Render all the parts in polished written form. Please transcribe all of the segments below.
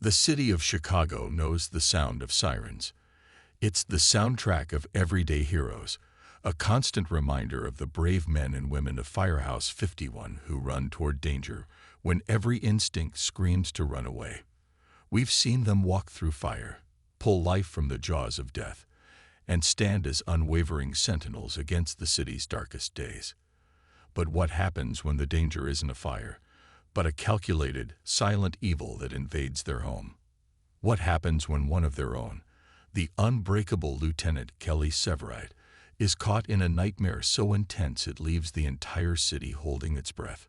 The city of Chicago knows the sound of sirens. It's the soundtrack of everyday heroes, a constant reminder of the brave men and women of Firehouse 51 who run toward danger when every instinct screams to run away. We've seen them walk through fire, pull life from the jaws of death, and stand as unwavering sentinels against the city's darkest days. But what happens when the danger isn't a fire, but a calculated, silent evil that invades their home? What happens when one of their own, the unbreakable Lieutenant Kelly Severide, is caught in a nightmare so intense it leaves the entire city holding its breath?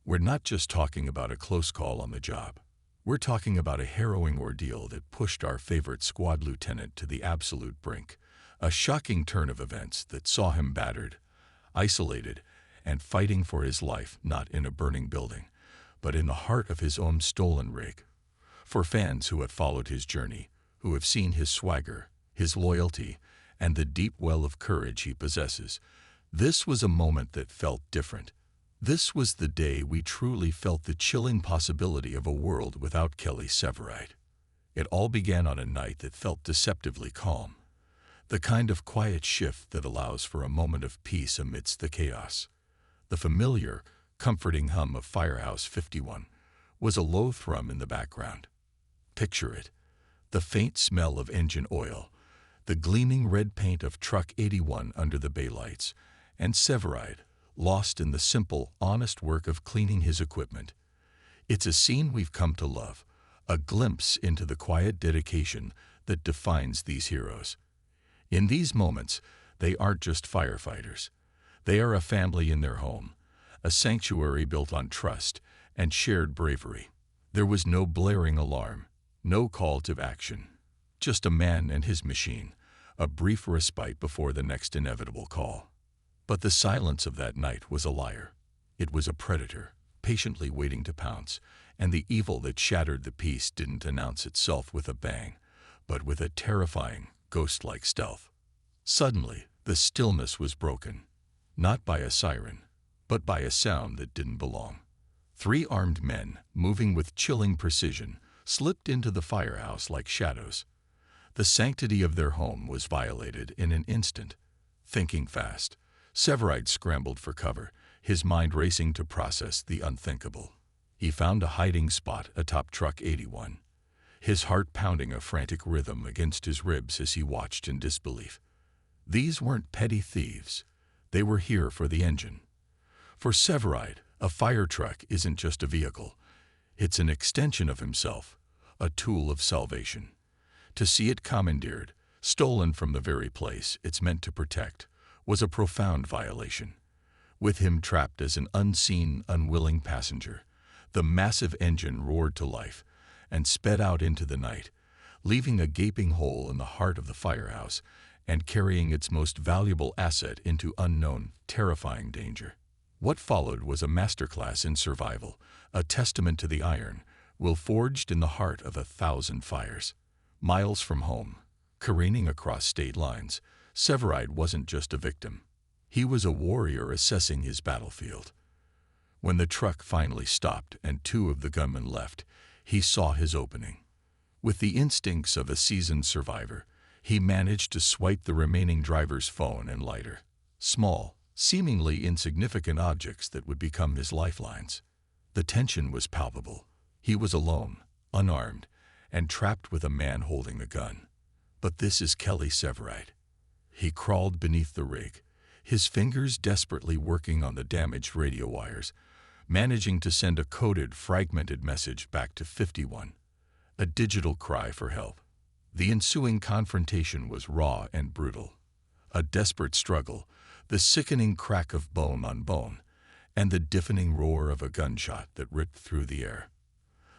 We're not just talking about a close call on the job. We're talking about a harrowing ordeal that pushed our favorite squad lieutenant to the absolute brink, a shocking turn of events that saw him battered, isolated, and fighting for his life not in a burning building, but in the heart of his own stolen rig. For fans who have followed his journey, who have seen his swagger, his loyalty, and the deep well of courage he possesses, this was a moment that felt different. This was the day we truly felt the chilling possibility of a world without Kelly Severide. It all began on a night that felt deceptively calm, the kind of quiet shift that allows for a moment of peace amidst the chaos. The familiar, comforting hum of Firehouse 51 was a low thrum in the background. Picture it: the faint smell of engine oil, the gleaming red paint of Truck 81 under the bay lights, and Severide, lost in the simple, honest work of cleaning his equipment. It's a scene we've come to love, a glimpse into the quiet dedication that defines these heroes. In these moments, they aren't just firefighters. They are a family in their home, a sanctuary built on trust and shared bravery. There was no blaring alarm, no call to action, just a man and his machine, a brief respite before the next inevitable call. But the silence of that night was a liar. It was a predator, patiently waiting to pounce, and the evil that shattered the peace didn't announce itself with a bang, but with a terrifying, ghost-like stealth. Suddenly, the stillness was broken, not by a siren, but by a sound that didn't belong. 3 armed men, moving with chilling precision, slipped into the firehouse like shadows. The sanctity of their home was violated in an instant. Thinking fast, Severide scrambled for cover, his mind racing to process the unthinkable. He found a hiding spot atop Truck 81, his heart pounding a frantic rhythm against his ribs as he watched in disbelief. These weren't petty thieves. They were here for the engine. For Severide, a fire truck isn't just a vehicle. It's an extension of himself, a tool of salvation. To see it commandeered, stolen from the very place it's meant to protect, was a profound violation. With him trapped as an unseen, unwilling passenger, the massive engine roared to life and sped out into the night, leaving a gaping hole in the heart of the firehouse and carrying its most valuable asset into unknown, terrifying danger. What followed was a masterclass in survival, a testament to the iron will forged in the heart of 1,000 fires. Miles from home, careening across state lines, Severide wasn't just a victim. He was a warrior assessing his battlefield. When the truck finally stopped and 2 of the gunmen left, he saw his opening. With the instincts of a seasoned survivor, he managed to swipe the remaining driver's phone and lighter, small, seemingly insignificant objects that would become his lifelines. The tension was palpable. He was alone, unarmed, and trapped with a man holding the gun. But this is Kelly Severide. He crawled beneath the rig, his fingers desperately working on the damaged radio wires, managing to send a coded, fragmented message back to 51, a digital cry for help. The ensuing confrontation was raw and brutal. A desperate struggle, the sickening crack of bone on bone, and the deafening roar of a gunshot that ripped through the air.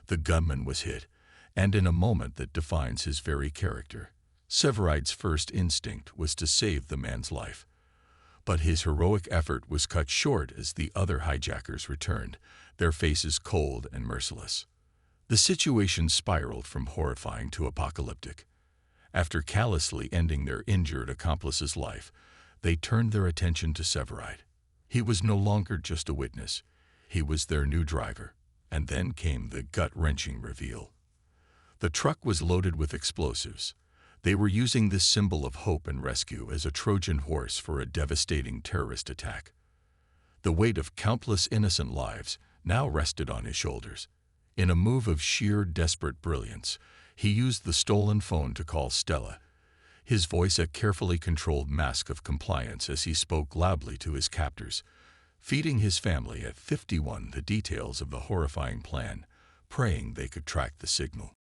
The gunman was hit, and in a moment that defines his very character, Severide's first instinct was to save the man's life. But his heroic effort was cut short as the other hijackers returned, their faces cold and merciless. The situation spiraled from horrifying to apocalyptic. After callously ending their injured accomplice's life, they turned their attention to Severide. He was no longer just a witness. He was their new driver. And then came the gut-wrenching reveal. The truck was loaded with explosives. They were using this symbol of hope and rescue as a Trojan horse for a devastating terrorist attack. The weight of countless innocent lives now rested on his shoulders. In a move of sheer, desperate brilliance, he used the stolen phone to call Stella, his voice a carefully controlled mask of compliance as he spoke loudly to his captors, feeding his family at 51 the details of the horrifying plan, praying they could track the signal.